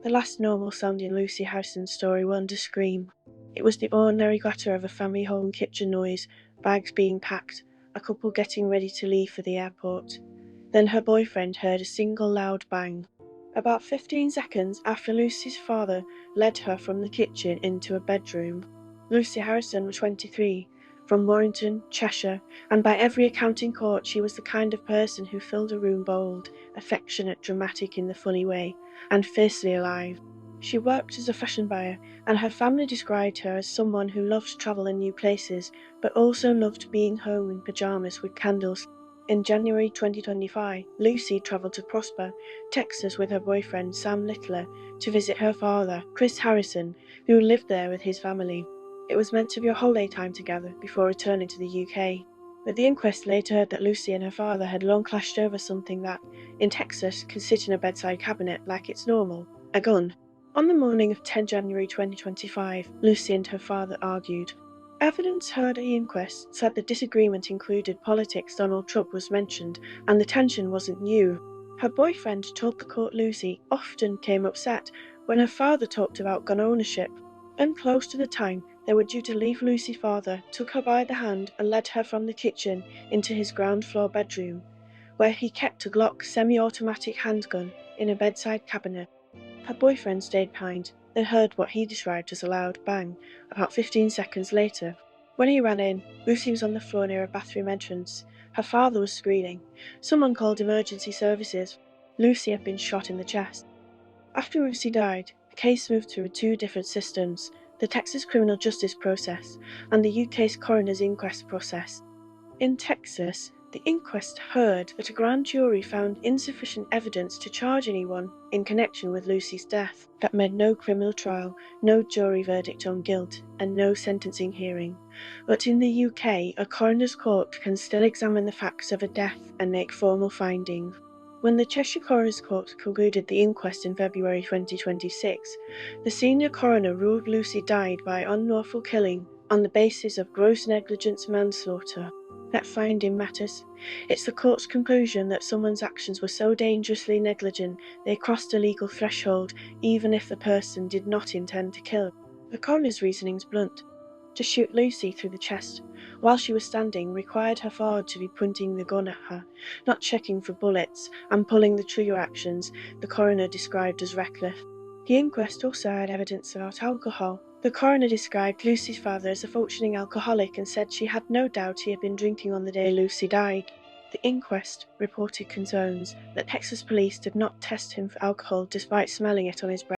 The last normal-sounding Lucy Harrison story won a scream. It was the ordinary clatter of a family home kitchen noise, bags being packed, a couple getting ready to leave for the airport. Then her boyfriend heard a single loud bang. About 15 seconds after Lucy's father led her from the kitchen into a bedroom. Lucy Harrison was 23, from Warrington, Cheshire, and by every account in court she was the kind of person who filled a room bold, affectionate, dramatic in the funny way, and fiercely alive. She worked as a fashion buyer, and her family described her as someone who loved travel and new places, but also loved being home in pyjamas with candles. In January 2025, Lucy travelled to Prosper, Texas with her boyfriend Sam Littler to visit her father, Chris Harrison, who lived there with his family. It was meant to be a holiday time together before returning to the UK. But the inquest later heard that Lucy and her father had long clashed over something that, in Texas, can sit in a bedside cabinet like it's normal, a gun. On the morning of 10 January 2025, Lucy and her father argued. Evidence heard at the inquest said the disagreement included politics. Donald Trump was mentioned, and the tension wasn't new. Her boyfriend told the court Lucy often came upset when her father talked about gun ownership. And close to the time they were due to leave, Lucy's father took her by the hand and led her from the kitchen into his ground floor bedroom, where he kept a Glock semi-automatic handgun in a bedside cabinet. Her boyfriend stayed behind, then heard what he described as a loud bang about 15 seconds later. When he ran in, Lucy was on the floor near a bathroom entrance. Her father was screaming. Someone called emergency services. Lucy had been shot in the chest. After Lucy died, the case moved through two different systems, the Texas criminal justice process and the UK's coroner's inquest process. In Texas, the inquest heard that a grand jury found insufficient evidence to charge anyone in connection with Lucy's death. That meant no criminal trial, no jury verdict on guilt, and no sentencing hearing. But in the UK, a coroner's court can still examine the facts of a death and make formal findings. When the Cheshire Coroner's Court concluded the inquest in February 2026, the senior coroner ruled Lucy died by unlawful killing on the basis of gross negligence manslaughter. That finding matters. It's the court's conclusion that someone's actions were so dangerously negligent they crossed a legal threshold even if the person did not intend to kill. The coroner's reasoning's blunt. To shoot Lucy through the chest while she was standing required her father to be pointing the gun at her, not checking for bullets, and pulling the trigger actions the coroner described as reckless. The inquest also had evidence about alcohol. The coroner described Lucy's father as a functioning alcoholic and said she had no doubt he had been drinking on the day Lucy died. The inquest reported concerns that Texas police did not test him for alcohol despite smelling it on his breath.